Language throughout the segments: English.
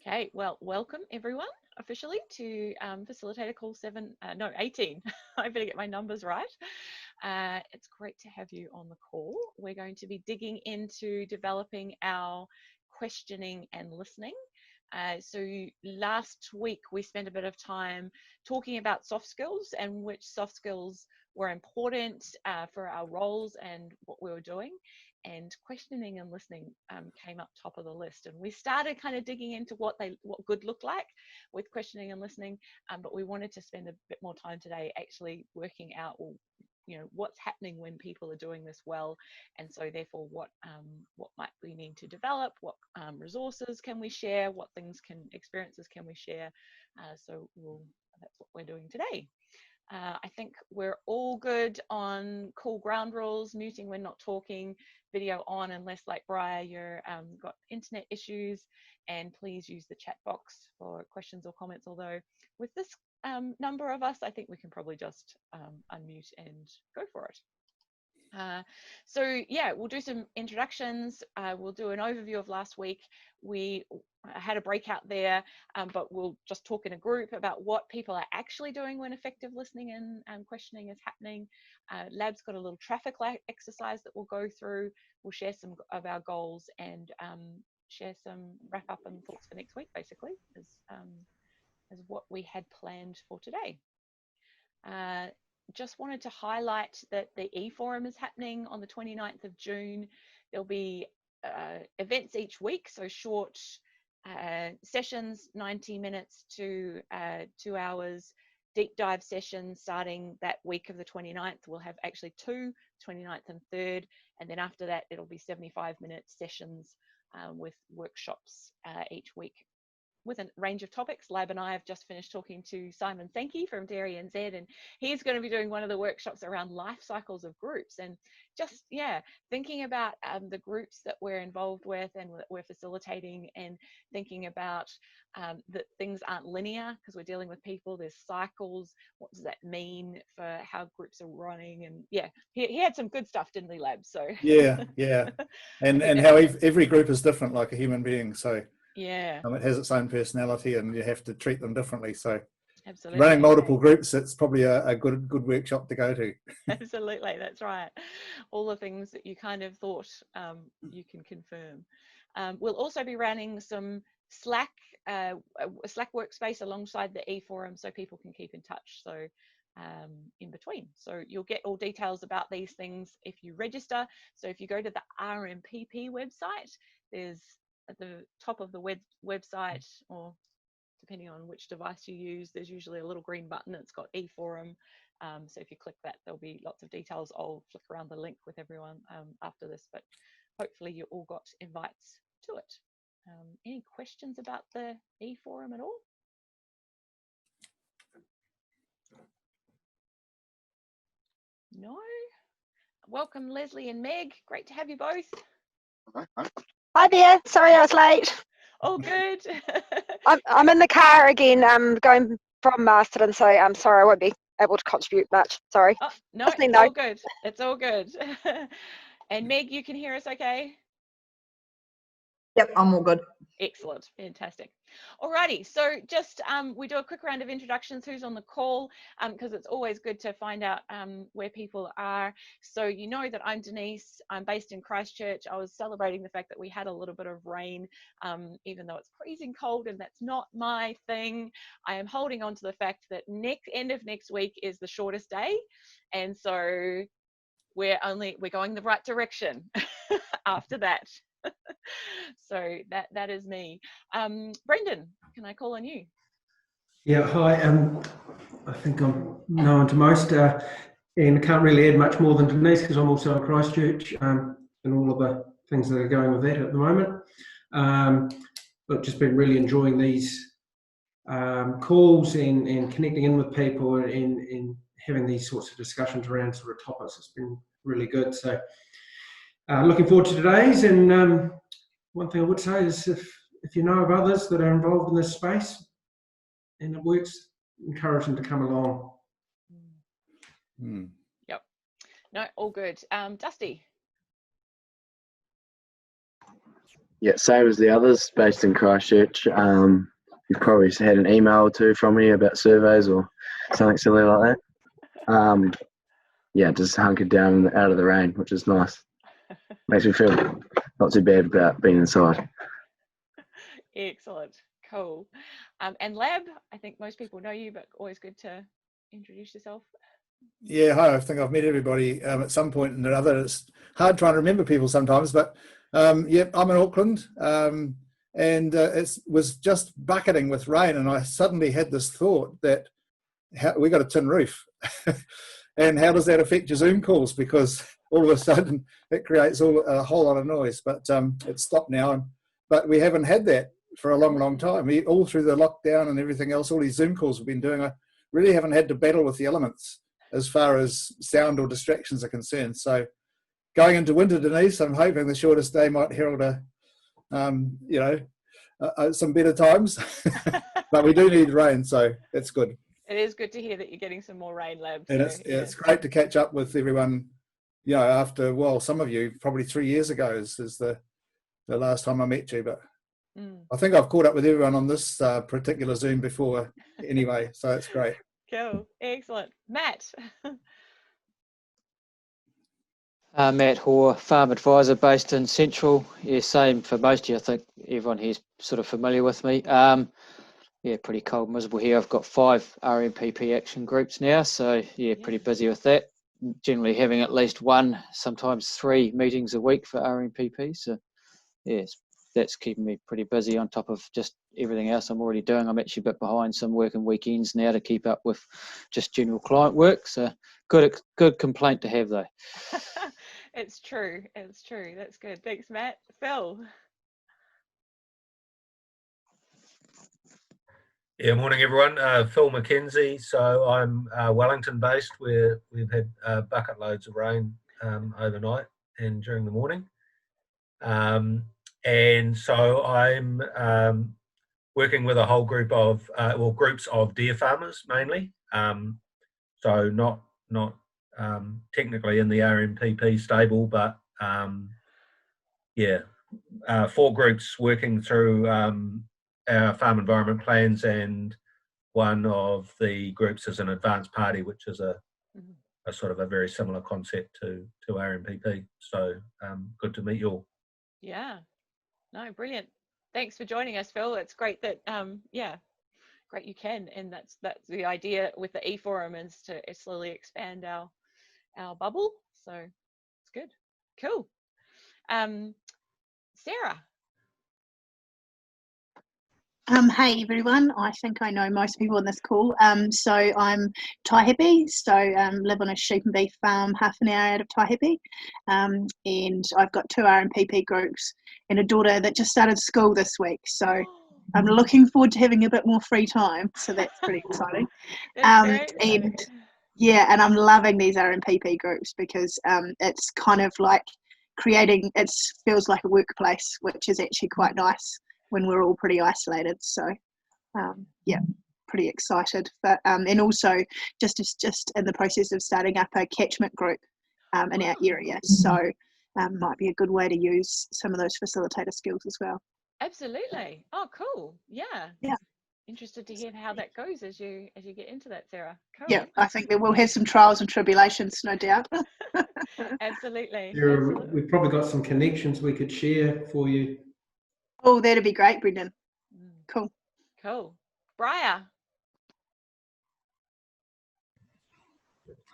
Okay, well, welcome everyone officially to Facilitator Call 18. I better get my numbers right. It's great to have you on the call. We're going to be digging into developing our questioning and listening. So last week we spent a bit of time talking about soft skills and which soft skills were important for our roles and what we were doing. And questioning and listening came up top of the list, and we started kind of digging into what good looked like with questioning and listening, but we wanted to spend a bit more time today actually working out, well, what's happening when people are doing this well, and so therefore what might we need to develop, what resources can we share, what experiences can we share. So that's what we're doing today. I think we're all good on cool ground rules, muting when not talking, video on unless, like Briar, you're got internet issues, and please use the chat box for questions or comments. Although with this number of us, I think we can probably just unmute and go for it. So yeah, we'll do some introductions. We'll do an overview of last week. We had a breakout there, but we'll just talk in a group about what people are actually doing when effective listening and questioning is happening. Lab's got a little traffic light exercise that we'll go through. We'll share some of our goals and share some wrap up and thoughts for next week, basically, as what we had planned for today. Just wanted to highlight that the eForum is happening on the 29th of June. There'll be events each week, so short sessions, 90 minutes to 2 hours, deep dive sessions starting that week of the 29th. We'll have actually two, 29th and 3rd, and then after that it'll be 75-minute sessions with workshops each week, with a range of topics. Lab and I have just finished talking to Simon Sankey from Dairy NZ, and he's going to be doing one of the workshops around life cycles of groups, and just, yeah, thinking about the groups that we're involved with and that we're facilitating, and thinking about that things aren't linear because we're dealing with people, there's cycles. What does that mean for how groups are running? And yeah, he had some good stuff, didn't he, Lab? So yeah and how every group is different, like a human being, so yeah, it has its own personality and you have to treat them differently. So absolutely, running multiple groups, it's probably a good workshop to go to. Absolutely, that's right. All the things that you kind of thought you can confirm. We'll also be running some Slack workspace alongside the eForum so people can keep in touch. So in between. So you'll get all details about these things if you register. So if you go to the RMPP website, there's at the top of the website, or depending on which device you use, there's usually a little green button that's got eForum. So if you click that, there'll be lots of details. I'll flick around the link with everyone after this, but hopefully you all got invites to it. Any questions about the eForum at all? No? Welcome, Leslie and Meg. Great to have you both. Hi there. Sorry I was late. Oh, good. I'm in the car again. I'm going from Masterton, so I'm sorry I won't be able to contribute much. Sorry. Oh, no, it's all good. It's all good. And Meg, you can hear us okay? Yep, I'm all good. Excellent, fantastic. Alrighty, so just we do a quick round of introductions, who's on the call, because it's always good to find out where people are. So you know that I'm Denise, I'm based in Christchurch. I was celebrating the fact that we had a little bit of rain, even though it's freezing cold, and that's not my thing. I am holding on to the fact that end of next week is the shortest day, and so we're going the right direction after that. So that is me. Brendan, can I call on you? Yeah, hi. I think I'm known to most, and I can't really add much more than Denise because I'm also in Christchurch, and all of the things that are going with that at the moment. But just been really enjoying these calls and connecting in with people and having these sorts of discussions around sort of topics. It's been really good. So looking forward to today's. And one thing I would say is if you know of others that are involved in this space and it works, encourage them to come along. Yep. No, all good. Dusty. Yeah, same as the others, based in Christchurch. You've probably had an email or two from me about surveys or something silly like that. Yeah, just hunkered down out of the rain, which is nice. Makes me feel not too bad about being inside. Excellent. Cool. And Lab, I think most people know you, but always good to introduce yourself. Yeah, hi. I think I've met everybody at some point or another. It's hard trying to remember people sometimes, but yeah, I'm in Auckland, and it was just bucketing with rain, and I suddenly had this thought that we got a tin roof, and how does that affect your Zoom calls? Because all of a sudden it creates a whole lot of noise. But it's stopped now, but we haven't had that for a long, long time. All through the lockdown and everything else, all these Zoom calls we've been doing, I really haven't had to battle with the elements as far as sound or distractions are concerned. So going into winter, Denise, I'm hoping the shortest day might herald some better times. But we do need rain, so that's good. It is good to hear that you're getting some more rain, Lab. And So, it's great to catch up with everyone. After, well, some of you probably 3 years ago is the last time I met you, but I think I've caught up with everyone on this particular Zoom before anyway, so it's great. Cool. Excellent. Matt. Matt Hoare, farm advisor based in Central. Yeah, same for most of you. I think everyone here's sort of familiar with me. Yeah, pretty cold, miserable here. I've got 5 RMPP action groups now, so yeah, pretty busy with that. Generally having at least 1, sometimes 3 meetings a week for RMPP. So yes, that's keeping me pretty busy on top of just everything else I'm already doing. I'm actually a bit behind some working weekends now to keep up with just general client work. So good complaint to have though. It's true. It's true. That's good. Thanks, Matt. Phil. Yeah, morning everyone. Phil McKenzie. So I'm Wellington based, where we've had bucket loads of rain overnight and during the morning. And so I'm working with a whole group of, groups of deer farmers mainly. So not technically in the RMPP stable, but 4 groups working through our farm environment plans, and one of the groups is an advanced party, which is a sort of a very similar concept to RMPP. So good to meet you all. Yeah. No, brilliant. Thanks for joining us, Phil. It's great that great you can, and that's the idea with the e-forum, is to slowly expand our bubble. So it's good. Cool. Sarah. Hey everyone, I think I know most people on this call. So I'm Taihepe, so live on a sheep and beef farm half an hour out of Taihepe, and I've got 2 RMPP groups and a daughter that just started school this week, so I'm looking forward to having a bit more free time, so that's pretty exciting. And yeah, and I'm loving these RMPP groups because it's kind of like it feels like a workplace, which is actually quite nice when we're all pretty isolated. So yeah, pretty excited. But and also just in the process of starting up a catchment group in our area. So might be a good way to use some of those facilitator skills as well. Absolutely. Oh, cool. Yeah. Yeah. Interested to hear how that goes as you get into that, Sarah. Cool. Yeah, I think that we'll have some trials and tribulations, no doubt. Absolutely. Sarah, we've probably got some connections we could share for you. Oh, that'd be great, Brendan. Cool. Cool. Briar.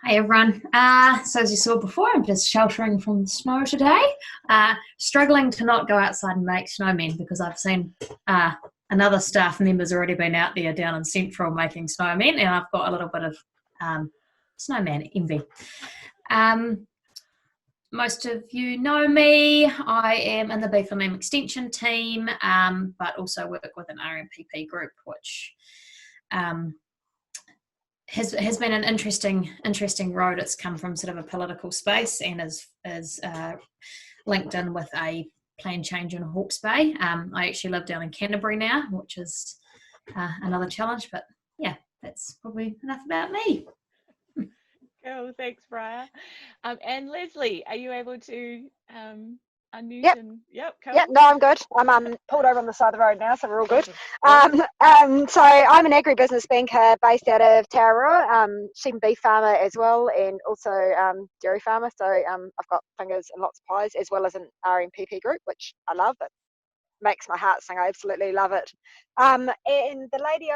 Hi everyone. So as you saw before, I'm just sheltering from the snow today. Struggling to not go outside and make snowmen, because I've seen another staff member's already been out there down in Central making snowmen, and I've got a little bit of snowman envy. Most of you know me. I am in the Beef and Lamb Extension team, but also work with an RMPP group, which has been an interesting road. It's come from sort of a political space and is linked in with a plan change in Hawke's Bay. I actually live down in Canterbury now, which is another challenge, but yeah, that's probably enough about me. Cool, thanks, Briar. And Leslie, are you able to unmute Yep. and yep, Yeah, cool. no, I'm good. I'm pulled over on the side of the road now, so we're all good. Awesome. So I'm an agribusiness banker based out of Taurua, sheep and beef farmer as well, and also dairy farmer. So I've got fingers in lots of pies, as well as an RMPP group, which I love. It makes my heart sing. I absolutely love it. And the lady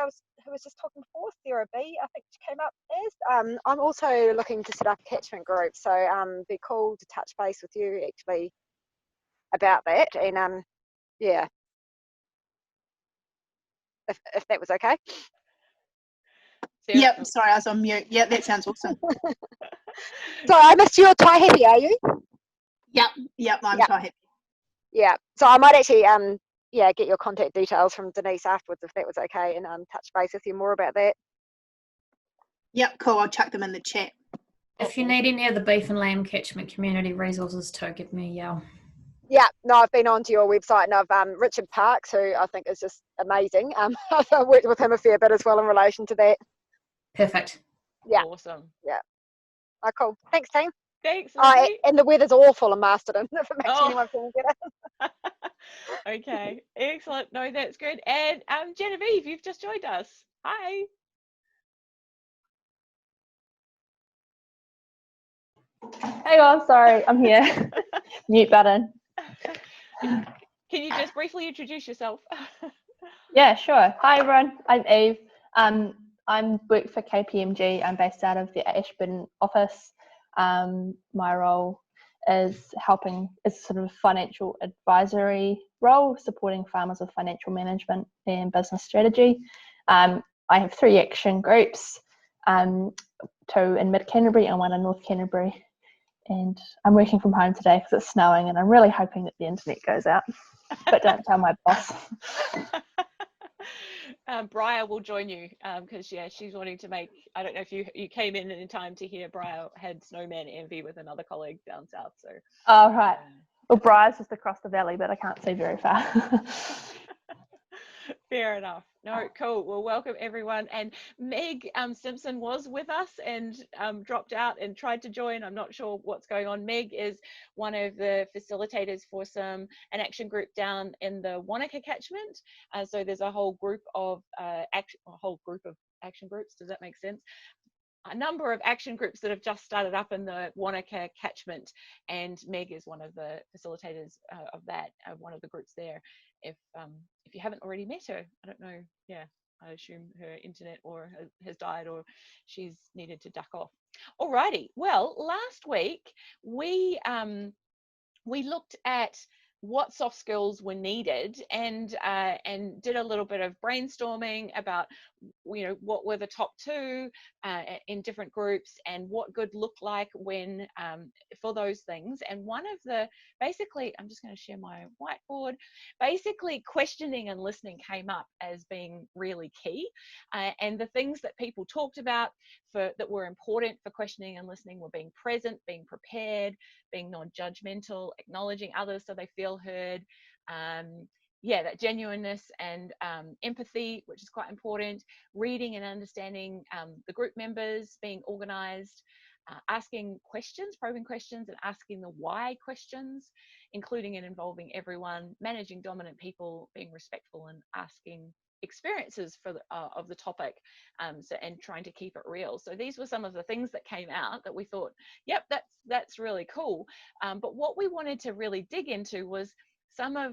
who was just talking before, Sarah B, I think she came up as. I'm also looking to set up a catchment group, so be cool to touch base with you actually about that, and yeah, if that was okay. Sarah, Yep, sorry, I was on mute. Yeah, that sounds awesome. So I missed your Taihepe, are you? Yep, I'm Yep. Taihepe. Yeah. So I might actually yeah, get your contact details from Denise afterwards if that was okay, and touch base with you more about that. Yep, cool. I'll chuck them in the chat. If you need any of the beef and lamb catchment community resources too, give me a yell. Yeah, no, I've been onto your website, and I've Richard Parks, who I think is just amazing. I've worked with him a fair bit as well in relation to that. Perfect. Yeah. Awesome. Yeah. Oh, cool. Thanks, team. Thanks, Oh, Lizzie. and the weather's awful in Masterton, if it makes Oh. anyone feel better. Okay, excellent. No, that's good. And Genevieve, you've just joined us. Hi. Hang on, sorry, I'm here. Mute button. Can you just briefly introduce yourself? Yeah, sure. Hi everyone, I'm Eve. I'm work for KPMG. I'm based out of the Ashburn office. My role is sort of a financial advisory role, supporting farmers with financial management and business strategy. I have 3 action groups, 2 in Mid Canterbury and 1 in North Canterbury. And I'm working from home today because it's snowing, and I'm really hoping that the internet goes out. But don't tell my boss. Briar will join you because she's wanting to make. I don't know if you came in time to hear Briar had snowman envy with another colleague down south. So. Oh right. Well, Briar's just across the valley, but I can't see very far. Fair enough. No, cool. Well, welcome everyone. And Meg Simpson was with us and dropped out and tried to join. I'm not sure what's going on. Meg is one of the facilitators for an action group down in the Wanaka catchment. So there's a whole group of action groups. Does that make sense? A number of action groups that have just started up in the Wanaka catchment, and Meg is one of the facilitators of that, one of the groups there. If you haven't already met her, I don't know. Yeah, I assume her internet or has died or she's needed to duck off. Alrighty. Well, last week we looked at what soft skills were needed and did a little bit of brainstorming about what were the top 2 in different groups and what good looked like when for those things. And one of the basically, I'm just going to share my whiteboard, basically questioning and listening came up as being really key, and the things that people talked about that were important for questioning and listening were being present, being prepared, being non-judgmental, acknowledging others so they feel heard, that genuineness and empathy, which is quite important, reading and understanding the group members, being organized, asking questions, probing questions, and asking the why questions, including and involving everyone, managing dominant people, being respectful, and asking experiences of the topic, and trying to keep it real. So these were some of the things that came out that we thought, yep, that's really cool. But what we wanted to really dig into was some of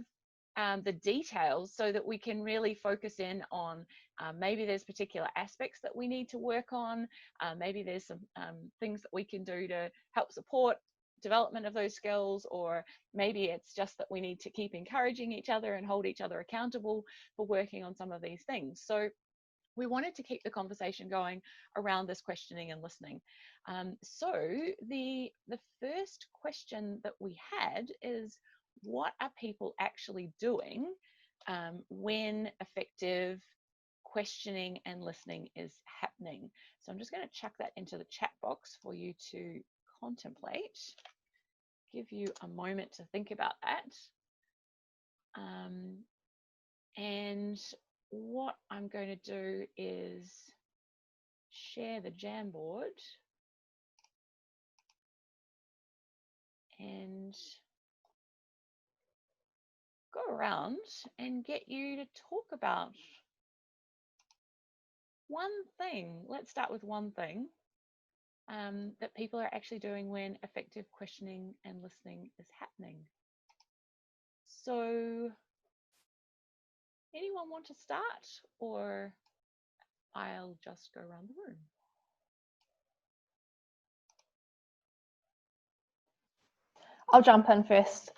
the details so that we can really focus in on maybe there's particular aspects that we need to work on, maybe there's some things that we can do to help support development of those skills, or maybe it's just that we need to keep encouraging each other and hold each other accountable for working on some of these things. So we wanted to keep the conversation going around this questioning and listening. So the first question that we had is, what are people actually doing when effective questioning and listening is happening? So I'm just going to chuck that into the chat box for you to contemplate. Give you a moment to think about that. And what I'm going to do is share the Jamboard and go around and get you to talk about one thing. Let's start with one thing that people are actually doing when effective questioning and listening is happening. So, anyone want to start, or I'll just go around the room? I'll jump in first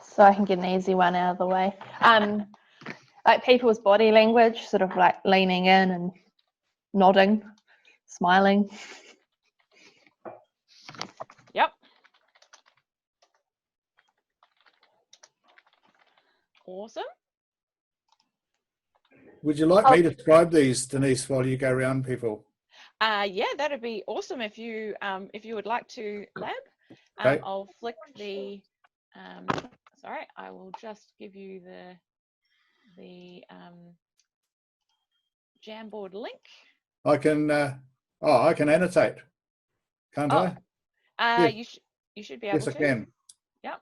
so I can get an easy one out of the way. Like people's body language, sort of like leaning in and nodding, smiling. Yep. Awesome. Would you like me to describe these, Denise, while you go around people? Yeah, that'd be awesome if you would like to, Lab. Okay. I'll flick the. Sorry, I will just give you the Jamboard link. I can. I can annotate, can't I? Yes. You should be able to. Yes, I can. Yep.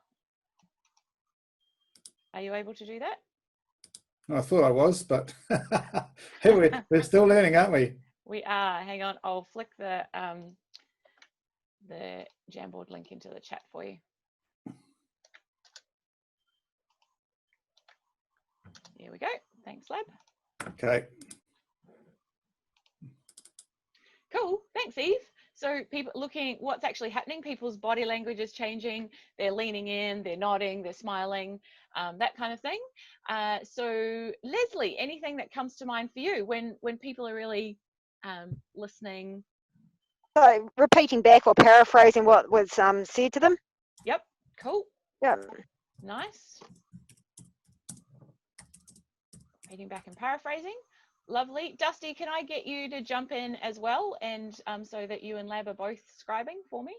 Are you able to do that? I thought I was, but here we're still learning, aren't we? We are. Hang on, I'll flick the Jamboard link into the chat for you. Here we go. Thanks, Lab. Okay. Cool. Thanks, Eve. So people looking what's actually happening, people's body language is changing. They're leaning in, they're nodding, they're smiling, that kind of thing. So Leslie, anything that comes to mind for you when people are really listening? So repeating back or paraphrasing what was said to them. Yep. Cool. Yeah. Nice. Repeating back and paraphrasing. Lovely. Dusty, can I get you to jump in as well, and so that you and Lab are both scribing for me?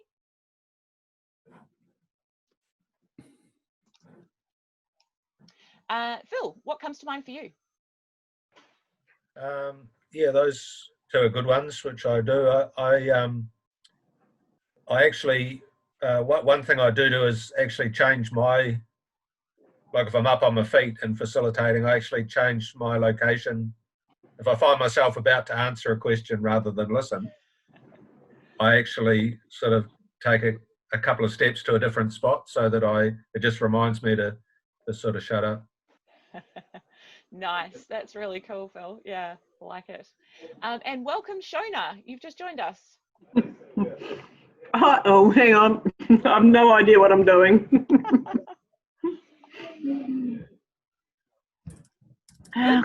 Phil, what comes to mind for you? Yeah, those two are good ones, which I do. I actually, one thing I do is actually change my, like if I'm up on my feet and facilitating, I actually change my location. If I find myself about to answer a question rather than listen, I actually sort of take a couple of steps to a different spot so that it just reminds me to sort of shut up. Nice. That's really cool, Phil. Yeah, like it. And welcome, Shona. You've just joined us. Oh, hang on. I have no idea what I'm doing.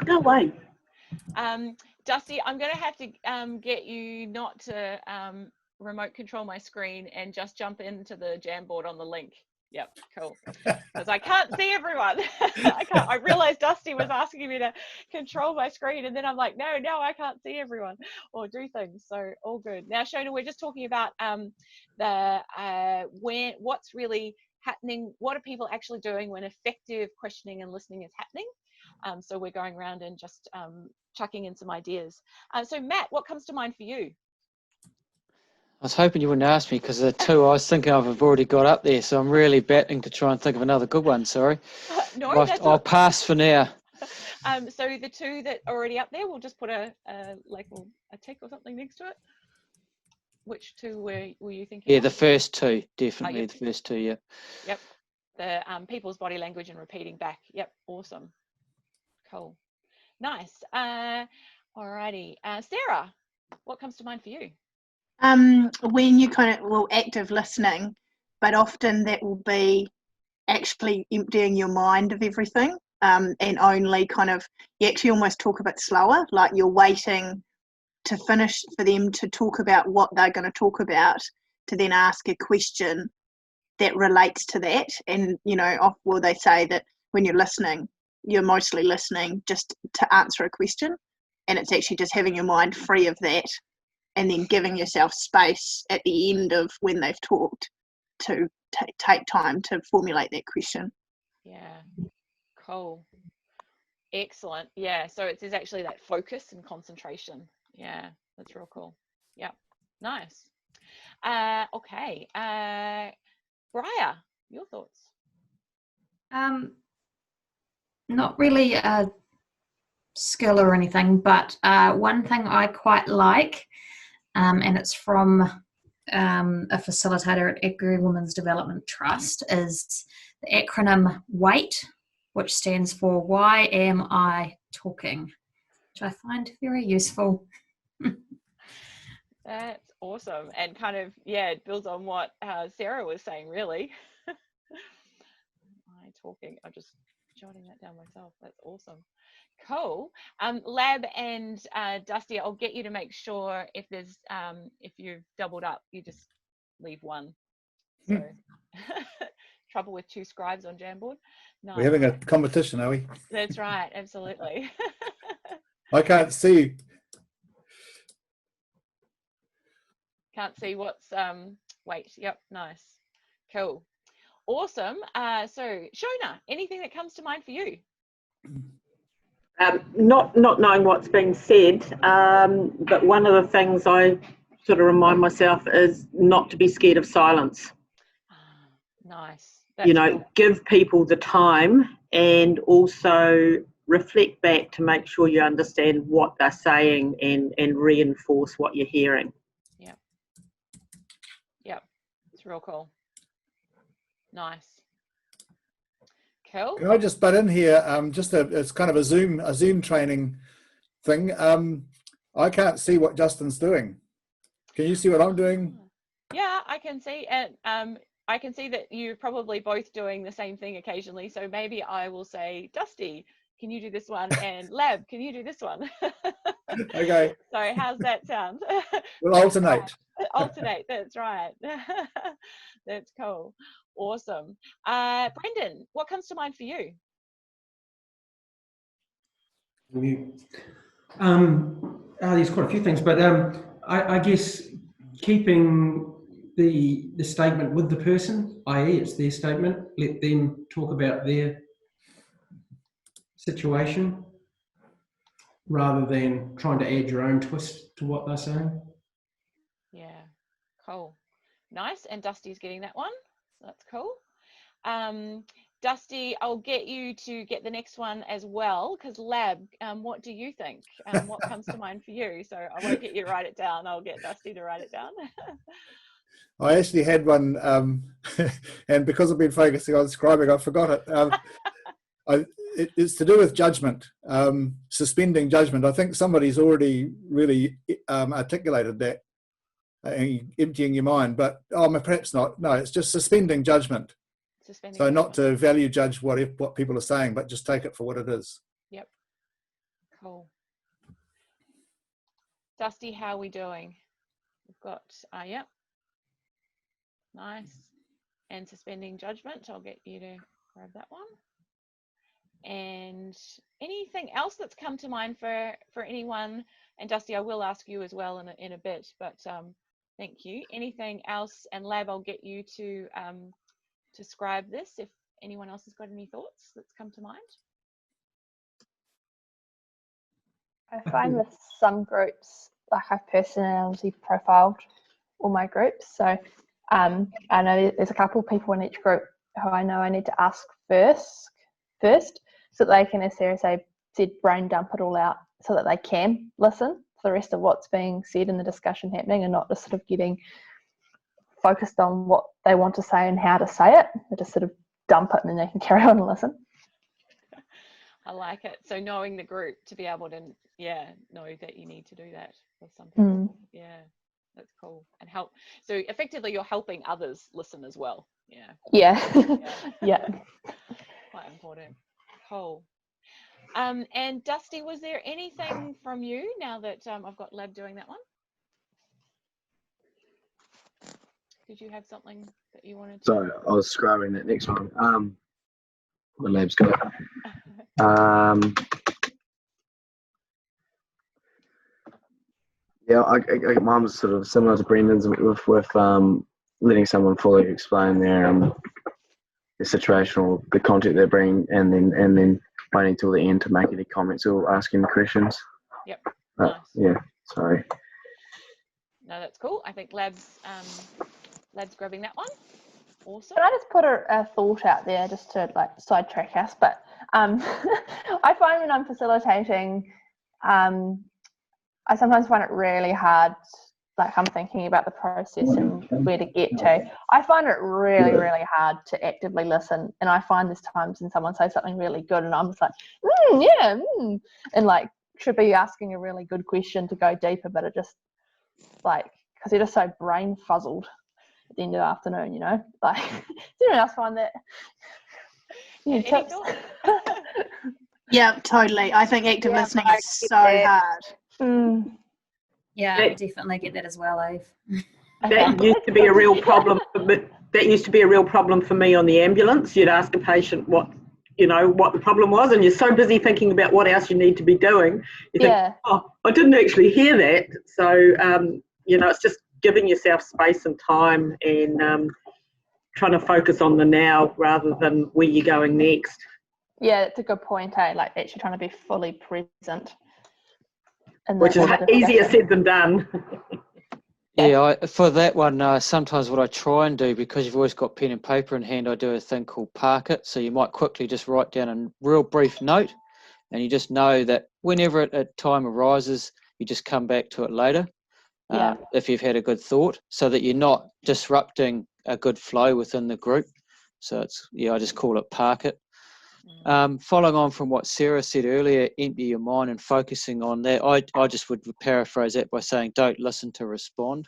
Go away. Dusty, I'm going to have to get you not to remote control my screen and just jump into the Jamboard on the link. Yep, cool. Because I can't see everyone. I realized Dusty was asking me to control my screen, and then I'm like, no, I can't see everyone or do things. So all good. Now, Shona, we're just talking about what's really happening. What are people actually doing when effective questioning and listening is happening? So we're going around and just chucking in some ideas. So Matt, what comes to mind for you? I was hoping you wouldn't ask me because the two I was thinking of have already got up there, so I'm really betting to try and think of another good one. Sorry. No, I'll pass for now. So the two that are already up there, we'll just put a tick or something next to it. Which two were you thinking? Yeah, of? the first two, definitely the first two. Yeah. Yep. The people's body language and repeating back. Yep. Awesome. Cool. Nice. Alrighty. Sarah, what comes to mind for you? When you kind of active listening, but often that will be actually emptying your mind of everything, and only kind of, you actually almost talk a bit slower, like you're waiting to finish for them to talk about what they're going to talk about, to then ask a question that relates to that. And they say that when you're listening, you're mostly listening just to answer a question, and it's actually just having your mind free of that, and then giving yourself space at the end of when they've talked to take time to formulate that question. Yeah, cool. Excellent. Yeah, so it's actually that focus and concentration. Yeah, that's real cool. Yeah, nice. Okay, Briar, your thoughts? not really a skill or anything, but one thing I quite like, and it's from a facilitator at Agri Women's Development Trust, is the acronym WAIT, which stands for Why Am I Talking, which I find very useful. That's awesome, and kind of, yeah, it builds on what Sarah was saying, really. I talking, I'm just jotting that down myself. That's awesome. Cool. Lab and Dusty, I'll get you to make sure if there's if you've doubled up, you just leave one. So trouble with 2 scribes on Jamboard. No, we're having a competition, are we? That's right, absolutely. I can't see. Can't see what's wait. Yep, nice, cool, awesome. So Shona, anything that comes to mind for you? Not knowing what's being said, but one of the things I sort of remind myself is not to be scared of silence. Nice. You know, give people the time, and also reflect back to make sure you understand what they're saying and reinforce what you're hearing. Yep, it's real cool. Nice. Cool. Can I just butt in here? It's kind of a Zoom training thing. I can't see what Justin's doing. Can you see what I'm doing? Yeah, I can see, and I can see that you're probably both doing the same thing occasionally. So maybe I will say, Dusty, can you do this one? And Lab, can you do this one? Okay. So how's that sound? We'll alternate. Alternate, that's right. That's cool. Awesome. Brendan, what comes to mind for you? There's quite a few things, but I guess keeping the statement with the person, i.e. it's their statement, let them talk about their situation rather than trying to add your own twist to what they're saying. Yeah, cool. Nice, and Dusty's getting that one, so that's cool. Dusty, I'll get you to get the next one as well, because Lab, what do you think? What comes to mind for you? So I won't get you to write it down, I'll get Dusty to write it down. I actually had one, and because I've been focusing on scribing, I forgot it. It's to do with judgment, suspending judgment. I think somebody's already really articulated that, emptying your mind, but perhaps not. No, it's just suspending judgment. So not to value judge what people are saying, but just take it for what it is. Yep. Cool. Dusty, how are we doing? We've got, yep. Nice. And suspending judgment. I'll get you to grab that one. And anything else that's come to mind for anyone? And Dusty, I will ask you as well in a bit, but thank you. Anything else? And Lab, I'll get you to scribe this if anyone else has got any thoughts that's come to mind. I find with some groups, like I've personality profiled all my groups, so I know there's a couple of people in each group who I know I need to ask first, so that they can, as Sarah said, brain dump it all out, so that they can listen to the rest of what's being said in the discussion happening, and not just sort of getting focused on what they want to say and how to say it. They just sort of dump it and then they can carry on and listen. I like it. So knowing the group to be able to, know that you need to do that with some people. Yeah, that's cool. And help. So effectively you're helping others listen as well. Yeah. Quite important. Cool. And Dusty, was there anything from you now that I've got Lab doing that one? Did you have something that you wanted to? Sorry, I was scribing that next one. The Lab's got it. Yeah, mine was sort of similar to Brendan's with letting someone fully explain their situation or the content they're bringing, and then waiting till the end to make any comments or ask any questions. Yep. Nice. Yeah. Sorry. No, that's cool. I think Lab's grabbing that one. Awesome. Can I just put a thought out there just to like sidetrack us? But I find when I'm facilitating, I sometimes find it really hard. Like I'm thinking about the process and where to get to. I find it really, really hard to actively listen. And I find there's times when someone says something really good and I'm just like, and like should be asking a really good question to go deeper, but it just like, because you're just so brain fuzzled at the end of the afternoon, you know? Like, does anyone else find that? Any Tips? thoughts? Yeah, totally. I think active listening is so hard. Yeah, I definitely get that as well, Eve. That used to be a real problem. That used to be a real problem for me on the ambulance. You'd ask a patient what the problem was, and you're so busy thinking about what else you need to be doing. You think, oh, I didn't actually hear that. So, it's just giving yourself space and time and trying to focus on the now rather than where you're going next. Yeah, it's a good point, eh? Like actually trying to be fully present. Which is easier said than done. Yeah, for that one, sometimes what I try and do, because you've always got pen and paper in hand, I do a thing called park it. So you might quickly just write down a real brief note, and you just know that whenever a time arises, you just come back to it later. If you've had a good thought, so that you're not disrupting a good flow within the group. So I just call it park it. Following on from what Sarah said earlier, empty your mind and focusing on that. I just would paraphrase that by saying, don't listen to respond.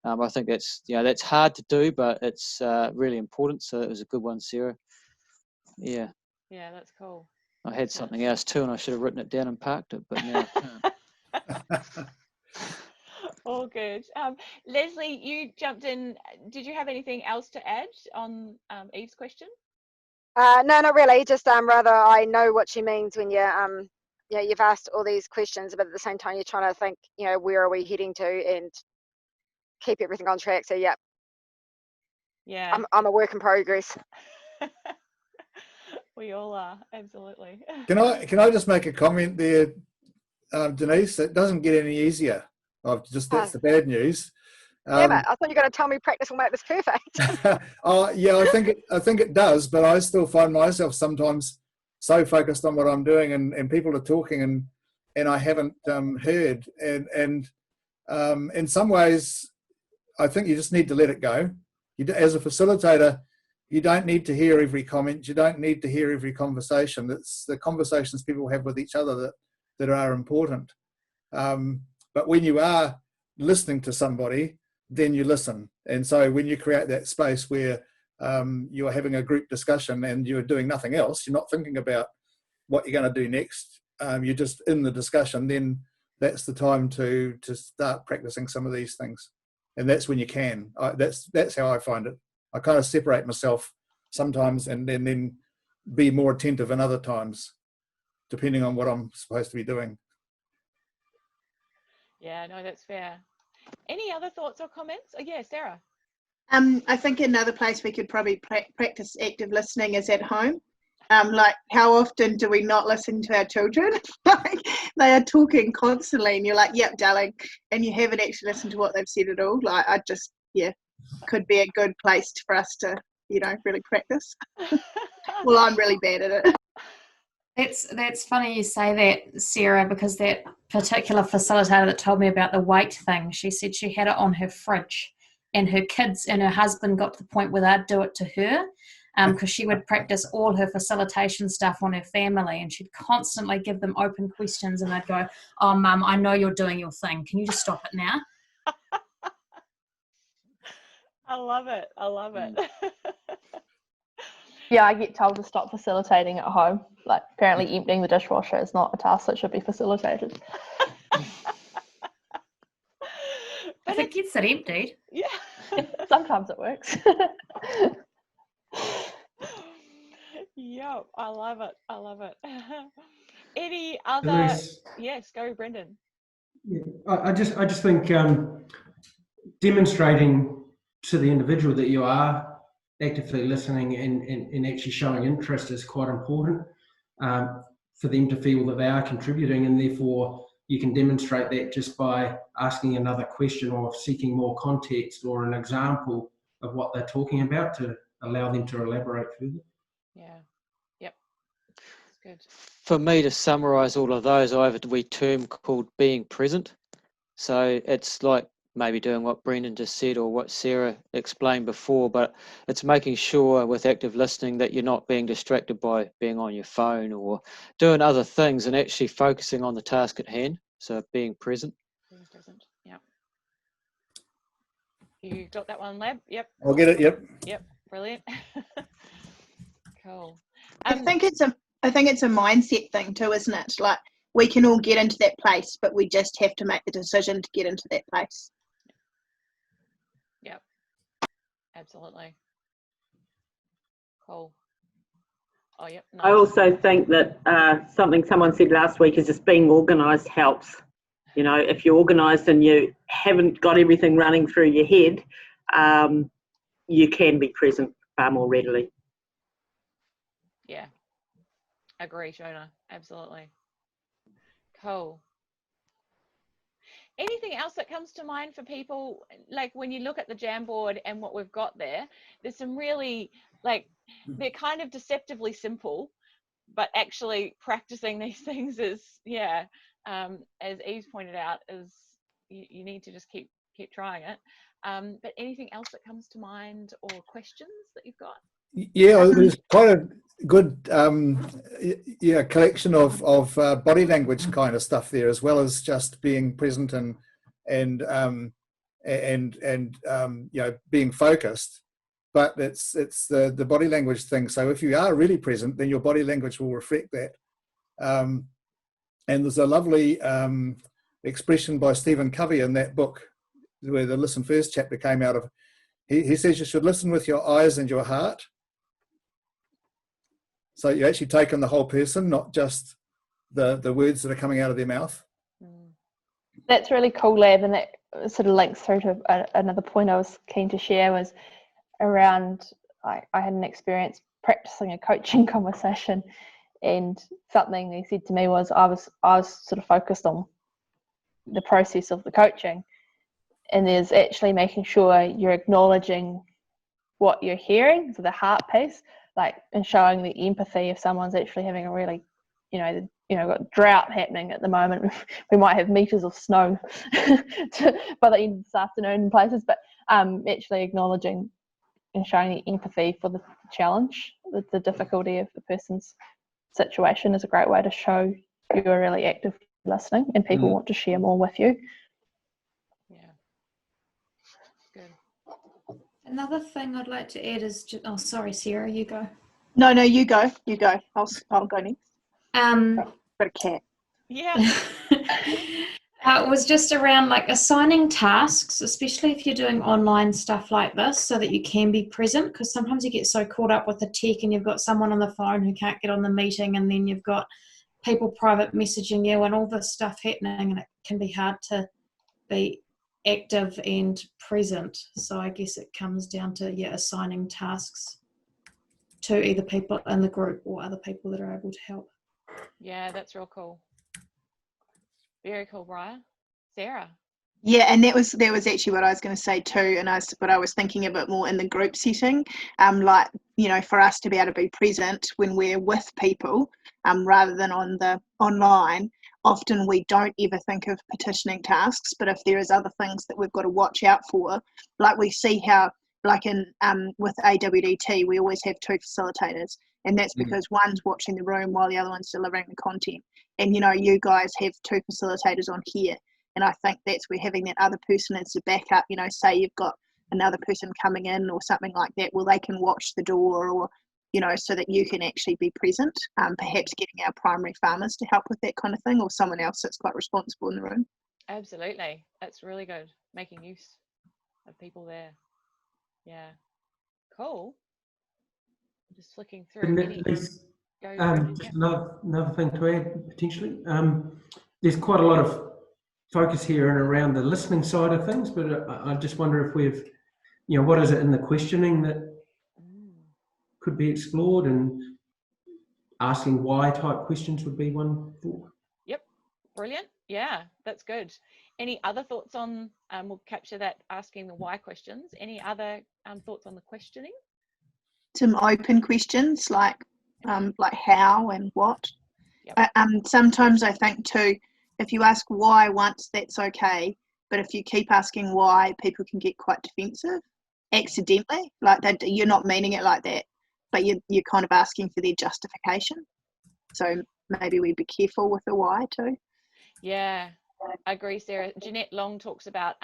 I think that's hard to do, but it's really important. So it was a good one, Sarah. Yeah. Yeah, that's cool. I had something else too, and I should have written it down and parked it, but now I can't. All good. Leslie, you jumped in. Did you have anything else to add on Eve's question? No, not really. Just rather, I know what she means when you've asked all these questions, but at the same time you're trying to think, where are we heading to, and keep everything on track. So yeah, I'm a work in progress. We all are, absolutely. Can I just make a comment there, Denise? It doesn't get any easier. That's the bad news. Damn it! I thought you were going to tell me practice will make this perfect. Yeah, I think it does, but I still find myself sometimes so focused on what I'm doing, and people are talking, and I haven't heard. And in some ways, I think you just need to let it go. As a facilitator, you don't need to hear every comment. You don't need to hear every conversation. It's the conversations people have with each other that are important. But when you are listening to somebody, then you listen. And so when you create that space where you're having a group discussion and you're doing nothing else, you're not thinking about what you're going to do next, you're just in the discussion, then that's the time to start practicing some of these things. And that's when you can. That's how I find it. I kind of separate myself sometimes and then be more attentive in other times, depending on what I'm supposed to be doing. Yeah, no, that's fair. Any other thoughts or comments? Oh, yeah, Sarah. I think another place we could probably practice active listening is at home. Like, how often do we not listen to our children? Like, they are talking constantly, and you're like, "Yep, darling," and you haven't actually listened to what they've said at all. Like, could be a good place for us to, really practice. Well, I'm really bad at it. That's funny you say that, Sarah, because that particular facilitator that told me about the weight thing, she said she had it on her fridge, and her kids and her husband got to the point where they'd do it to her, because she would practice all her facilitation stuff on her family, and she'd constantly give them open questions, and they'd go, "Oh, Mum, I know you're doing your thing. Can you just stop it now?" I love it. I love it. Yeah, I get told to stop facilitating at home. Like, apparently emptying the dishwasher is not a task that should be facilitated. But it gets it emptied. Yeah. Sometimes it works. Yep, I love it. I love it. Any other? Yes, go, Brendan. Yeah, I just think demonstrating to the individual that you are actively listening and actually showing interest is quite important for them to feel that they are contributing, and therefore you can demonstrate that just by asking another question or seeking more context or an example of what they're talking about to allow them to elaborate further. Yeah. Yep. That's good. For me to summarise all of those, I have a wee term called being present. So it's like maybe doing what Brendan just said or what Sarah explained before, but it's making sure with active listening that you're not being distracted by being on your phone or doing other things and actually focusing on the task at hand. So being present. Being present. Yeah. You got that one, Lab? Yep. I'll get it. Yep. Yep. Brilliant. Cool. I think it's a mindset thing too, isn't it? Like we can all get into that place, but we just have to make the decision to get into that place. Yep. Absolutely. Cool. Oh, yep. Nice. I also think that something someone said last week is just being organised helps. You know, if you're organised and you haven't got everything running through your head, you can be present far more readily. Yeah. Agree, Shona. Absolutely. Cool. Anything else that comes to mind for people, like when you look at the Jamboard and what we've got there, there's some really, like, they're kind of deceptively simple, but actually practicing these things is, yeah, as Eve's pointed out, is you need to just keep trying it. But anything else that comes to mind or questions that you've got? Yeah, there's quite a good collection of body language kind of stuff there, as well as just being present and being focused. But it's the body language thing. So if you are really present, then your body language will reflect that. And there's a lovely expression by Stephen Covey in that book, where the Listen First chapter came out of. He says you should listen with your eyes and your heart. So you actually take in the whole person, not just the words that are coming out of their mouth. That's really cool, Lab, and that sort of links through to another point I was keen to share was around, I had an experience practicing a coaching conversation, and something he said to me was I was sort of focused on the process of the coaching, and there's actually making sure you're acknowledging what you're hearing, so the heart piece, like, and showing the empathy if someone's actually having a really, got drought happening at the moment. We might have meters of snow by the end of this afternoon in places, but actually acknowledging and showing the empathy for the challenge, the difficulty of the person's situation is a great way to show you're really active listening and people want to share more with you. Another thing I'd like to add is, oh, sorry, Sarah, you go. No, you go. I'll go next. Got a cat. Yeah. It was just around like assigning tasks, especially if you're doing online stuff like this, so that you can be present, because sometimes you get so caught up with the tech and you've got someone on the phone who can't get on the meeting, and then you've got people private messaging you and all this stuff happening, and it can be hard to be active and present. So I guess it comes down to assigning tasks to either people in the group or other people that are able to help. Yeah, that's real cool. Very cool, Brian. Sarah. Yeah, and that was actually what I was going to say too, but I was thinking a bit more in the group setting, like, for us to be able to be present when we're with people, rather than on the online. Often we don't ever think of petitioning tasks, but if there is other things that we've got to watch out for, like we see how, like in with AWDT, we always have two facilitators, and that's because one's watching the room while the other one's delivering the content. And you guys have two facilitators on here, and I think that's where having that other person as a backup, say you've got another person coming in or something like that, well, they can watch the door, or so that you can actually be present, perhaps getting our primary farmers to help with that kind of thing, or someone else that's quite responsible in the room. Absolutely. That's really good. Making use of people there. Yeah. Cool. I'm just flicking through. Just another thing to add, potentially. There's quite a lot of focus here and around the listening side of things, but I just wonder if we've, what is it in the questioning that could be explored, and asking why type questions would be one thought. Yep, brilliant. Yeah, that's good. Any other thoughts on, we'll capture that, asking the why questions. Any other thoughts on the questioning? some open questions like how and what. Yep. Sometimes I think too, if you ask why once, that's okay, but if you keep asking why, people can get quite defensive accidentally, like that you're not meaning it like that, but you're kind of asking for their justification. So maybe we'd be careful with the why too. Yeah, I agree, Sarah. Jeanette Long talks about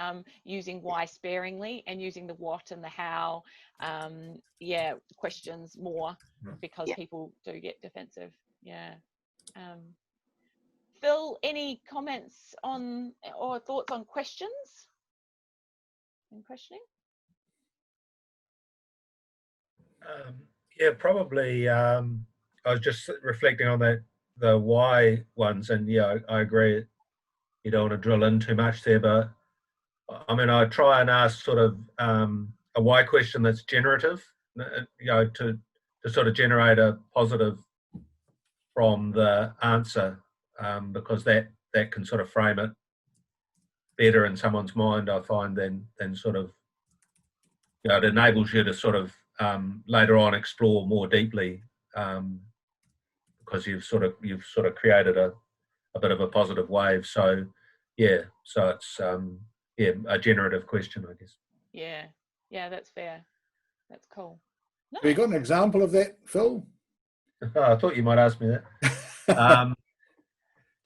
using why sparingly and using the what and the how, questions more, because people do get defensive. Yeah. Phil, any comments on or thoughts on questions and questioning? Yeah, probably. I was just reflecting on the why ones, and yeah, I agree. You don't want to drill in too much there, but I mean, I try and ask sort of a why question that's generative, to sort of generate a positive from the answer, because that can sort of frame it better in someone's mind, I find, than sort of, it enables you to sort of later on explore more deeply, because you've sort of created a bit of a positive wave. So yeah, so it's a generative question, I guess. Yeah, that's fair. That's cool. Nice. Have you got an example of that, Phil? I thought you might ask me that.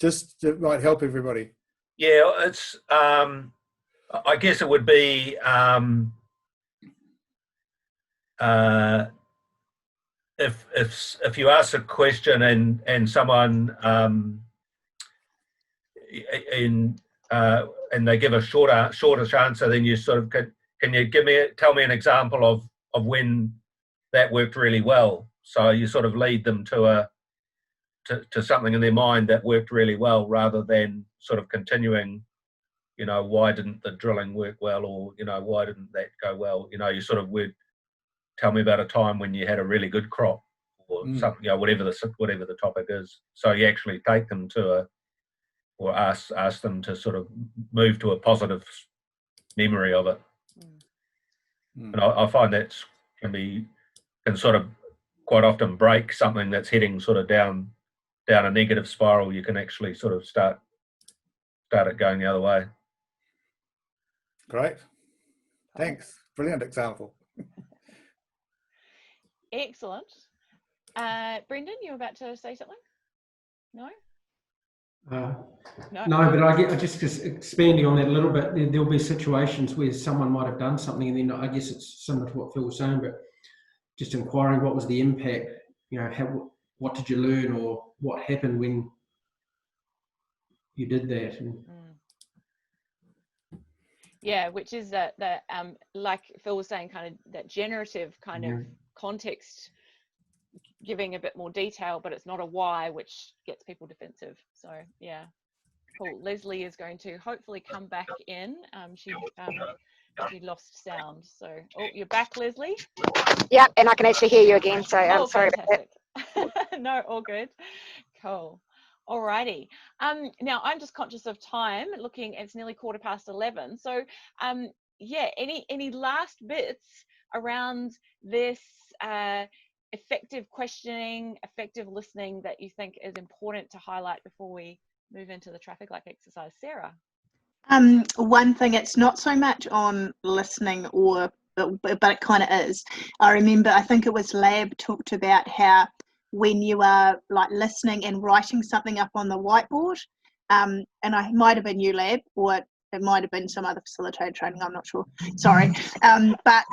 Just it might help everybody. Yeah, it's I guess it would be if you ask a question and someone and they give a shortish answer, then you sort of can you tell me an example of when that worked really well? So you sort of lead them to something in their mind that worked really well, rather than sort of continuing, why didn't the drilling work well, or why didn't that go well? You sort of would tell me about a time when you had a really good crop, or something, whatever the topic is. So you actually take them to or ask them to sort of move to a positive memory of it. And I find that can sort of quite often break something that's heading sort of down a negative spiral. You can actually sort of start it going the other way. Great. Thanks. Brilliant example. Excellent. Brendan, you were about to say something? No? No, but I just expanding on that a little bit, there'll be situations where someone might have done something, and then I guess it's similar to what Phil was saying, but just inquiring what was the impact, what did you learn, or what happened when you did that. Yeah, which is that like Phil was saying, kind of that generative kind of context, giving a bit more detail, but it's not a why, which gets people defensive. So yeah, cool. Leslie is going to hopefully come back in. She lost sound. So you're back, Leslie? Yeah, and I can actually hear you again. So I'm sorry about that. No, all good. Cool. Alrighty. Now I'm just conscious of time. Looking, it's nearly 11:15. So yeah, any last bits around this effective questioning, effective listening that you think is important to highlight before we move into the traffic light exercise? Sarah? One thing, it's not so much on listening, but it kind of is. I remember, I think it was Lab talked about how when you are like listening and writing something up on the whiteboard, and I might have been you, Lab, or it might have been some other facilitator training, I'm not sure, sorry, but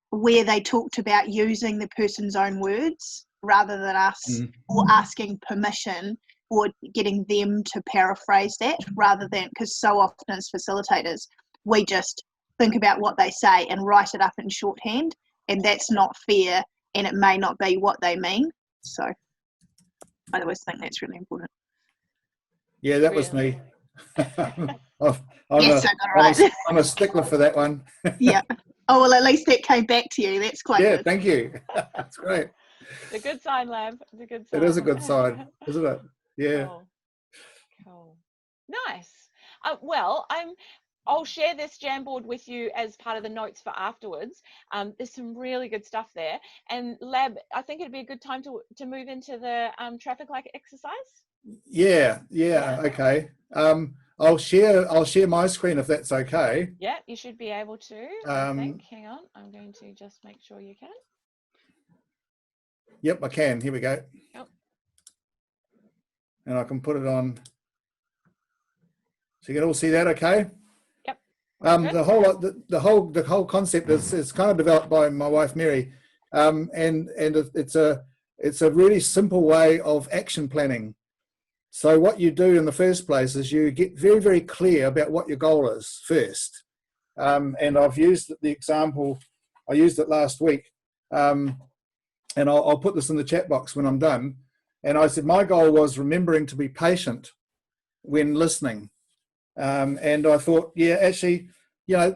where they talked about using the person's own words rather than us, or asking permission or getting them to paraphrase that, rather than, because so often as facilitators we just think about what they say and write it up in shorthand, and that's not fair, and it may not be what they mean. So I always think that's really important. Yeah, that was me. I'm a stickler for that one. Yeah. Oh, well, at least that came back to you. That's quite good. Thank you. That's great. It's a good sign, Lab. It's a good sign. It is a good sign, isn't it? Yeah. Cool. Nice. Well, I'll share this Jamboard with you as part of the notes for afterwards. There's some really good stuff there. And Lab, I think it'd be a good time to move into the traffic light exercise. Yeah, okay. I'll share my screen if that's okay. Yeah, you should be able to. I think. Hang on, I'm going to just make sure you can. Yep, I can. Here we go. Yep. And I can put it on. So you can all see that, okay? Yep. The whole concept is kind of developed by my wife Mary, and it's a really simple way of action planning. So what you do in the first place is you get very, very clear about what your goal is first. And I've used the example, I used it last week, and I'll put this in the chat box when I'm done. And I said my goal was remembering to be patient when listening. And I thought, yeah, actually, you know,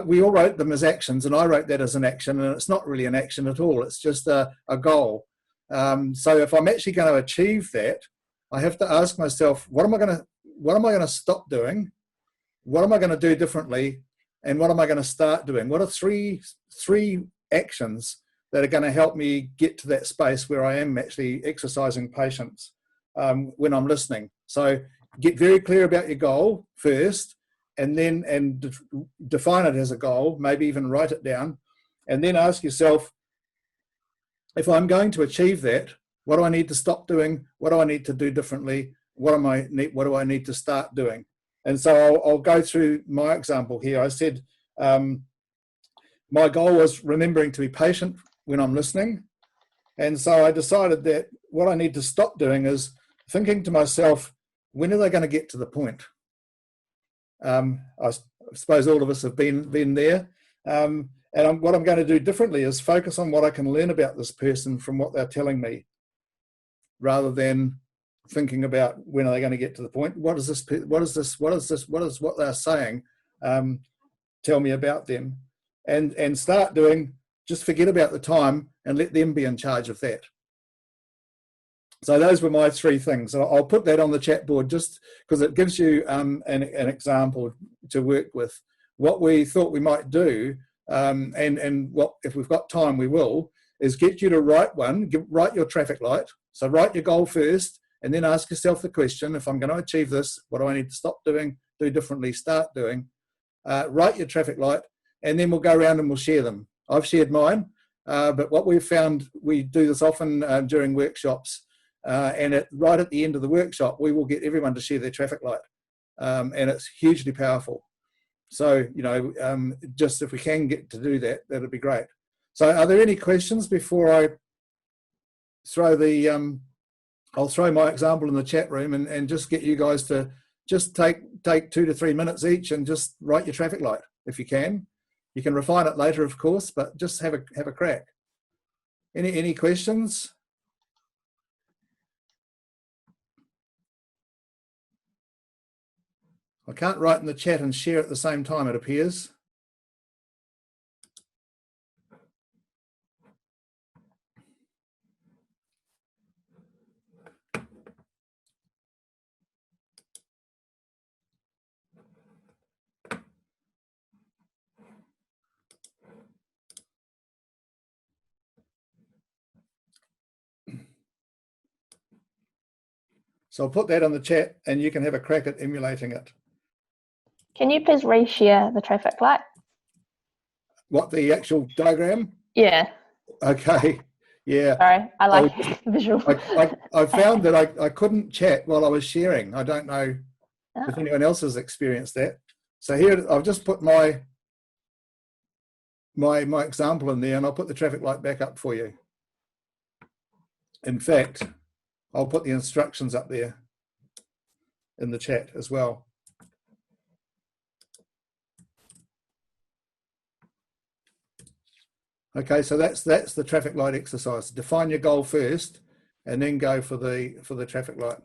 we all wrote them as actions, and I wrote that as an action, and it's not really an action at all. It's just a goal. So if I'm actually going to achieve that, I have to ask myself, what am I going to stop doing? What am I going to do differently? And what am I going to start doing? What are three actions that are going to help me get to that space where I am actually exercising patience when I'm listening? So get very clear about your goal first, and then define it as a goal, maybe even write it down, and then ask yourself, if I'm going to achieve that, what do I need to stop doing? What do I need to do differently? What do I need to start doing? And so I'll go through my example here. I said my goal was remembering to be patient when I'm listening. And so I decided that what I need to stop doing is thinking to myself, when are they going to get to the point? I suppose all of us have been there. And what I'm going to do differently is focus on what I can learn about this person from what they're telling me, rather than thinking about when are they going to get to the point. What is what they're saying tell me about them, and start doing, just forget about the time and let them be in charge of that. So those were my three things. I'll put that on the chat board just because it gives you an example to work with. What we thought we might do, and what, if we've got time, we will, is get you to write write your traffic light. So write your goal first, and then ask yourself the question, if I'm going to achieve this, what do I need to stop doing, do differently, start doing? Write your traffic light, and then we'll go around and we'll share them. I've shared mine, but what we've found, we do this often during workshops, and right at the end of the workshop, we will get everyone to share their traffic light, and it's hugely powerful. So, you know, just if we can get to do that, that'd be great. So are there any questions before I throw the, I'll throw my example in the chat room and just get you guys to just take 2 to 3 minutes each and just write your traffic light if you can. You can refine it later, of course, but just have a crack. Any questions? I can't write in the chat and share at the same time, it appears. So I'll put that on the chat and you can have a crack at emulating it. Can you please reshare the traffic light? What, the actual diagram? Yeah. Okay. Yeah. Sorry, I like visual. I found that I couldn't chat while I was sharing. I don't know if anyone else has experienced that. So here I've just put my example in there, and I'll put the traffic light back up for you. In fact, I'll put the instructions up there in the chat as well. Okay, so that's the traffic light exercise. Define your goal first, and then go for the traffic light.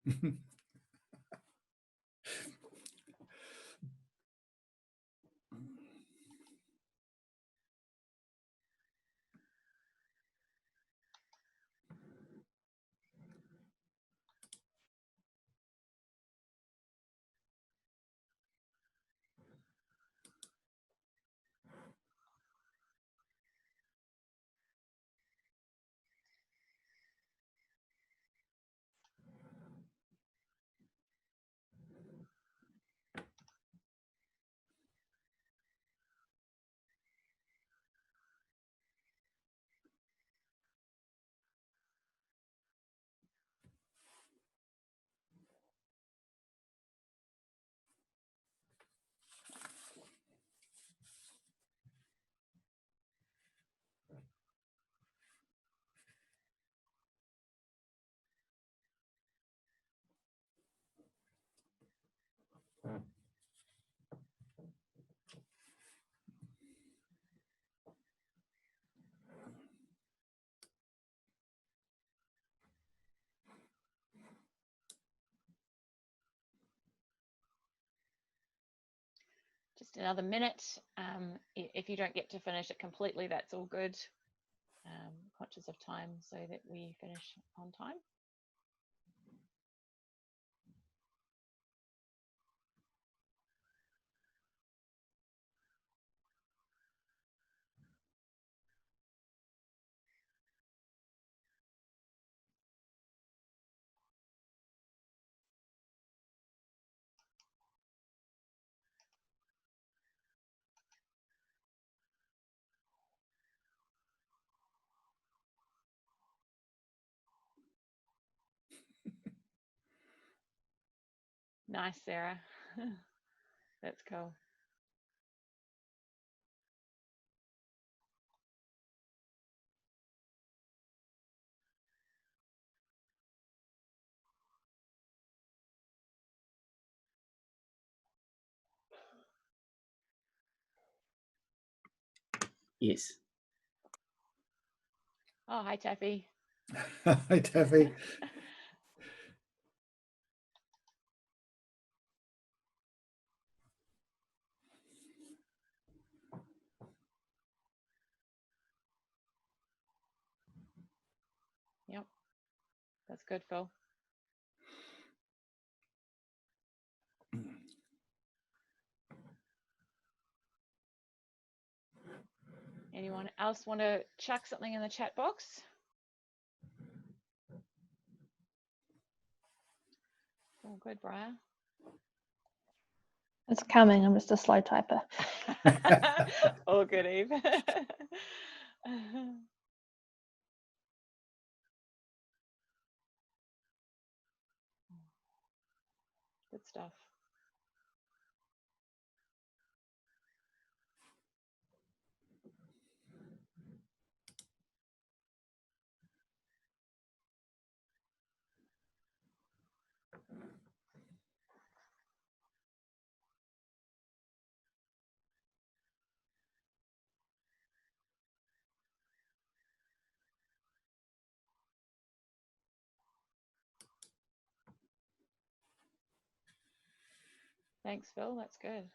Just another minute. If you don't get to finish it completely, that's all good. Conscious of time so that we finish on time. Nice, Sarah. That's cool. Yes. Oh, hi, Taffy. Hi, Taffy. Yep, that's good, Phil. Anyone else want to chuck something in the chat box? All good, Briar. It's coming. I'm just a slow typer. All good, Eve. Good stuff. Thanks, Phil. That's good.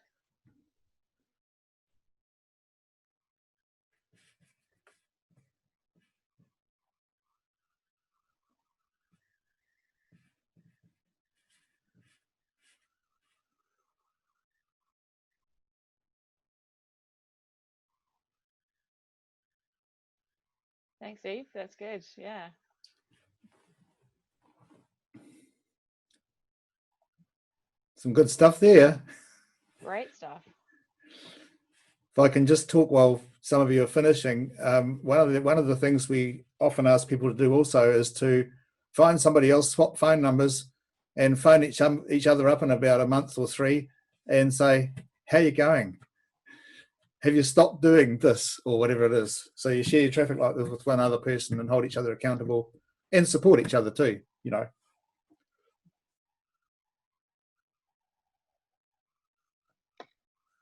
Thanks, Eve. That's good. Yeah. Some good stuff there. Great stuff. If I can just talk while some of you are finishing, one of the things we often ask people to do also is to find somebody else, swap phone numbers, and phone each other up in about a month or 3 and say, how you going? Have you stopped doing this or whatever it is? So you share your traffic like this with one other person and hold each other accountable and support each other too, you know.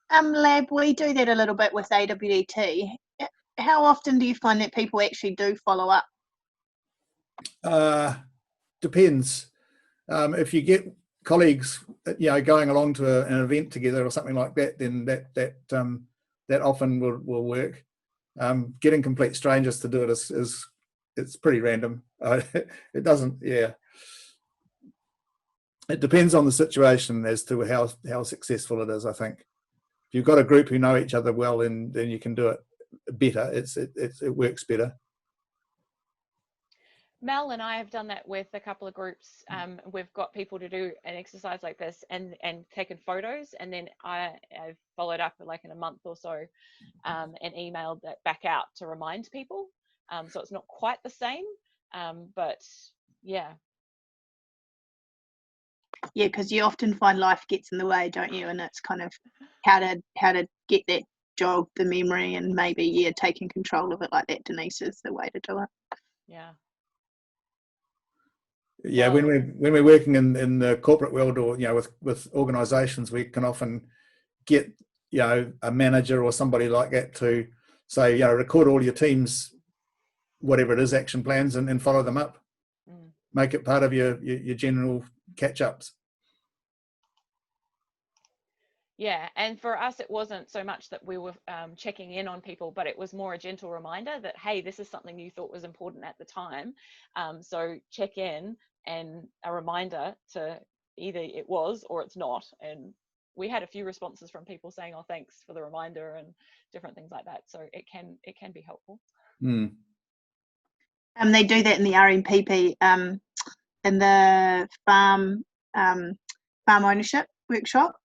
Lab, we do that a little bit with AWDT. How often do you find that people actually do follow up? Depends. if you get colleagues, going along to an event together or something like that, then that often will work. Getting complete strangers to do it is it's pretty random. It doesn't, yeah. It depends on the situation as to how successful it is, I think. If you've got a group who know each other well, then you can do it better. It works better. Mel and I have done that with a couple of groups. We've got people to do an exercise like this and taken photos, and then I've followed up like in a month or so and emailed that back out to remind people. So it's not quite the same, but yeah. Yeah, because you often find life gets in the way, don't you? And it's kind of how to get that jog the memory, and maybe taking control of it like that, Denise, is the way to do it. Yeah. Yeah, when we're working in the corporate world, or with organisations, we can often get a manager or somebody like that to say, record all your teams, whatever it is, action plans, and follow them up. Make it part of your general catch-ups. Yeah, and for us, it wasn't so much that we were checking in on people, but it was more a gentle reminder that, hey, this is something you thought was important at the time. So check in, and a reminder to either it was or it's not. And we had a few responses from people saying, oh, thanks for the reminder, and different things like that. So it can be helpful. They do that in the RMPP, in the farm ownership workshop.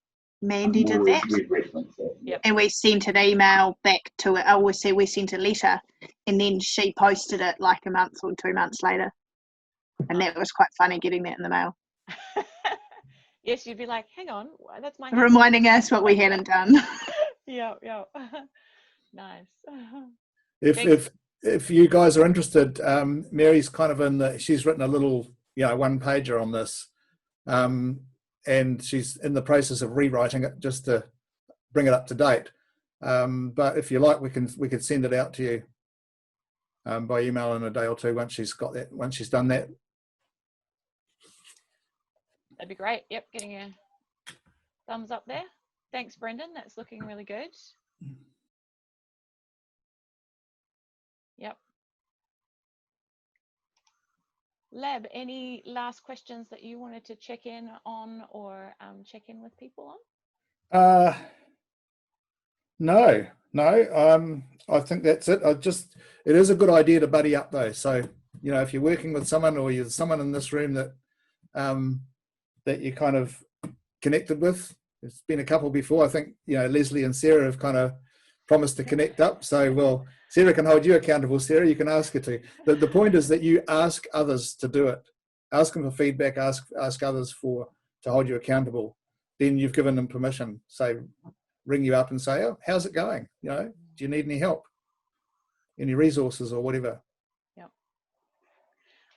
Mandy did that. Yep. And we sent an email back to it. We sent a letter, and then she posted it like a month or 2 months later. And that was quite funny, getting that in the mail. Yes, you'd be like, hang on, that's my reminding us what we hadn't done. Yeah. Nice. If you guys are interested, Mary's kind of she's written a little one pager on this, and she's in the process of rewriting it just to bring it up to date. But if you like, we could send it out to you by email in a day or two once she's done that. That'd be great. Yep, getting a thumbs up there. Thanks, Brendan. That's looking really good. Yep. Leb, any last questions that you wanted to check in on, or check in with people on? No. I think that's it. It is a good idea to buddy up though. So, if you're working with someone, or you're someone in this room that you kind of connected with, there's been a couple before. I think, Leslie and Sarah have kind of promised to connect up. So, well, Sarah can hold you accountable, Sarah. You can ask her to. The point is that you ask others to do it. Ask them for feedback. Ask others to hold you accountable. Then you've given them permission. Say, ring you up and say, oh, how's it going? Do you need any help? Any resources or whatever? Yeah.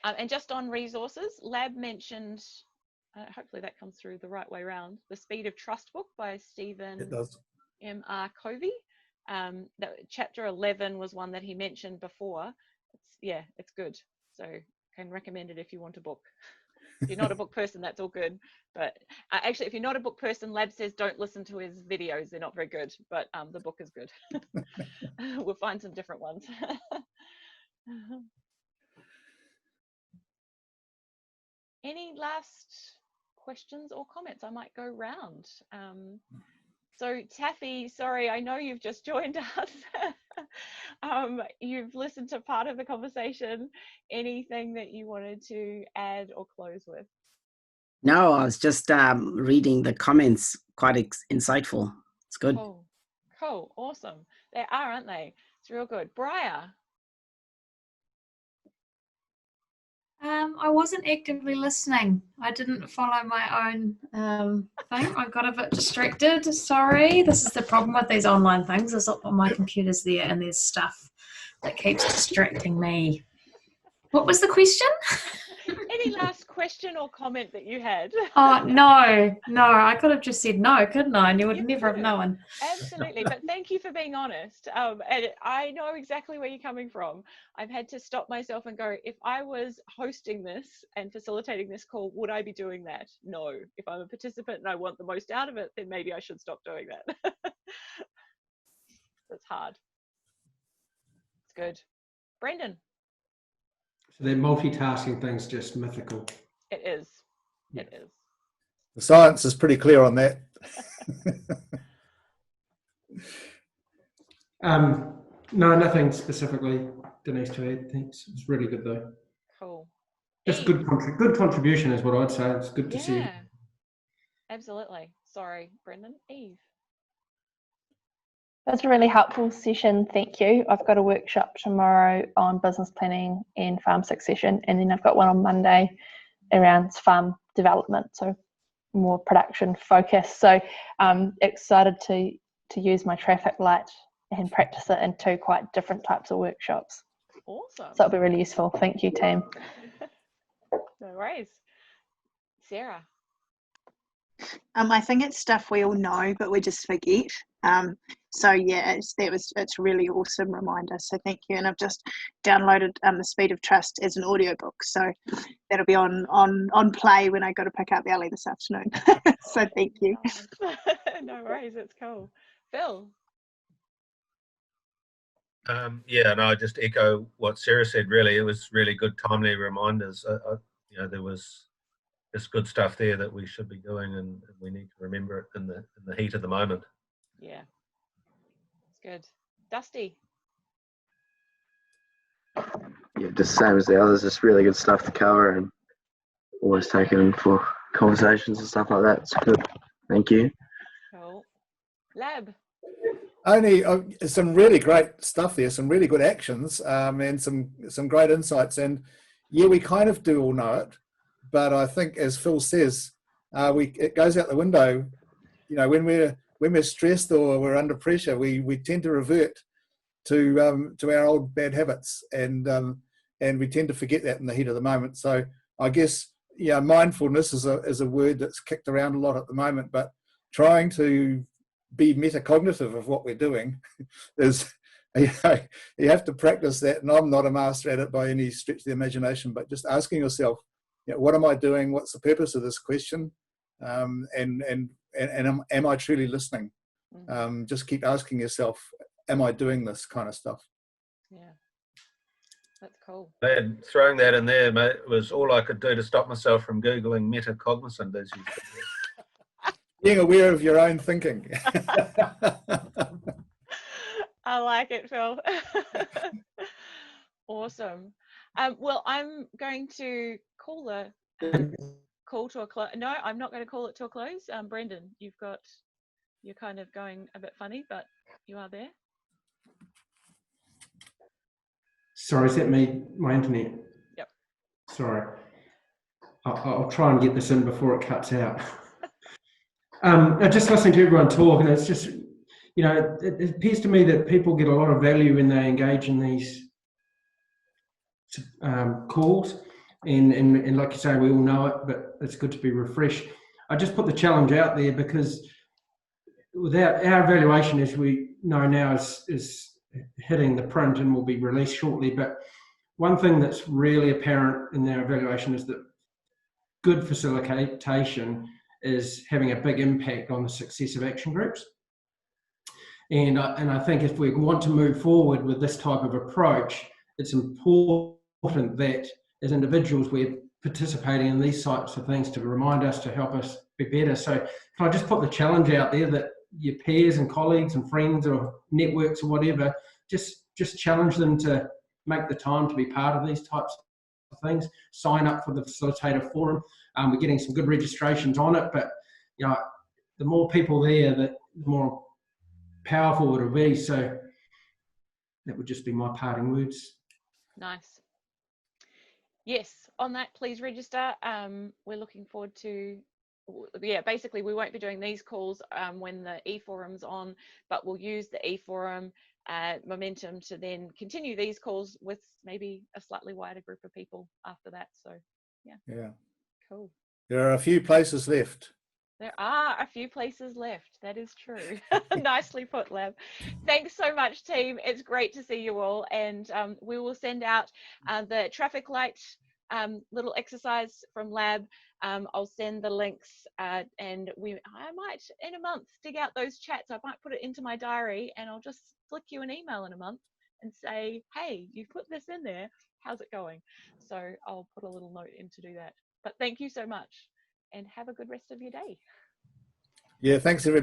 And just on resources, Lab mentioned, hopefully that comes through the right way around, The Speed of Trust book by Stephen M.R. Covey. Chapter 11 was one that he mentioned before. It's good. So can recommend it if you want a book. If you're not a book person, that's all good. But actually, if you're not a book person, Lab says don't listen to his videos. They're not very good, but the book is good. We'll find some different ones. Any last questions or comments? I might go round. So Taffy, sorry, I know you've just joined us. You've listened to part of the conversation. Anything that you wanted to add or close with? No, I was just reading the comments. Quite insightful. It's good. Cool. Awesome. They are, aren't they? It's real good. Briar. I wasn't actively listening. I didn't follow my own thing. I got a bit distracted. Sorry. This is the problem with these online things. Is my computer's there and there's stuff that keeps distracting me. What was the question? Any last question or comment that you had? Oh, no, I could have just said no, couldn't I? And you would never have known. Absolutely, but thank you for being honest. And I know exactly where you're coming from. I've had to stop myself and go, if I was hosting this and facilitating this call, would I be doing that? No. If I'm a participant and I want the most out of it, then maybe I should stop doing that. That's hard. It's good. Brendan. So that multitasking thing's just mythical. It is. It is. The science is pretty clear on that. No, nothing specifically, Denise, to add. Thanks. It's really good though. Cool. Just good contribution is what I'd say. It's good to see. Absolutely. Sorry, Brendan. Eve. That's a really helpful session, thank you. I've got a workshop tomorrow on business planning and farm succession, and then I've got one on Monday around farm development, so more production focus. So I'm excited to use my traffic light and practice it in two quite different types of workshops. Awesome. So it'll be really useful. Thank you, team. No worries. Sarah. I think it's stuff we all know, but we just forget. So yeah, it's really awesome reminder. So thank you. And I've just downloaded The Speed of Trust as an audiobook. So that'll be on play when I go to pick up Ellie this afternoon. So thank you. No worries, it's cool. Phil. Yeah, and I just echo what Sarah said. Really, it was really good, timely reminders. You know, there was just good stuff there that we should be doing, and we need to remember it in the heat of the moment. Yeah, it's good. Dusty. Yeah, just same as the others. Just really good stuff to cover, and always taken for conversations and stuff like that. It's good. Thank you. Cool. Lab. Only some really great stuff there, some really good actions, and some great insights. And yeah, we kind of do all know it, but I think, as Phil says, it goes out the window. You know, when we're stressed or we're under pressure, we tend to revert to our old bad habits, and we tend to forget that in the heat of the moment. So I guess, yeah, mindfulness is a word that's kicked around a lot at the moment, but trying to be metacognitive of what we're doing is, you know, you have to practice that. And I'm not a master at it by any stretch of the imagination, but just asking yourself, you know, what am I doing? What's the purpose of this question? And am I truly listening? Just keep asking yourself, am I doing this kind of stuff? Yeah, that's cool. And throwing that in there, mate, was all I could do to stop myself from Googling metacognizant, as you said. Being aware of your own thinking. I like it, Phil. Awesome. Well, I'm going to call the call to a close. No, I'm not going to call it to a close. Brendan, you're kind of going a bit funny, but you are there. Sorry, is that me? My internet? Yep. Sorry. I'll try and get this in before it cuts out. Just listening to everyone talk, and it's just, you know, it appears to me that people get a lot of value when they engage in these calls, and like you say, we all know it, but it's good to be refreshed. I just put the challenge out there because without our evaluation, as we know now, is hitting the print and will be released shortly. But one thing that's really apparent in our evaluation is that good facilitation is having a big impact on the success of action groups. And I think if we want to move forward with this type of approach, it's important that as individuals we're participating in these types of things to remind us, to help us be better. So can I just put the challenge out there that your peers and colleagues and friends or networks or whatever, just challenge them to make the time to be part of these types of things. Sign up for the facilitator forum. We're getting some good registrations on it, but you know, the more people there, the more powerful it'll be. So that would just be my parting words. Nice. Yes, on that, please register. We're looking forward to, yeah, basically we won't be doing these calls when the e-forum's on, but we'll use the e-forum momentum to then continue these calls with maybe a slightly wider group of people after that. So Yeah. Cool. There are a few places left. There are a few places left. That is true. Nicely put, Lab. Thanks so much, team. It's great to see you all. And we will send out the traffic light little exercise from Lab. I'll send the links and I might, in a month, dig out those chats. I might put it into my diary and I'll just flick you an email in a month and say, hey, you put this in there. How's it going? So I'll put a little note in to do that. But thank you so much and have a good rest of your day. Yeah, thanks everybody.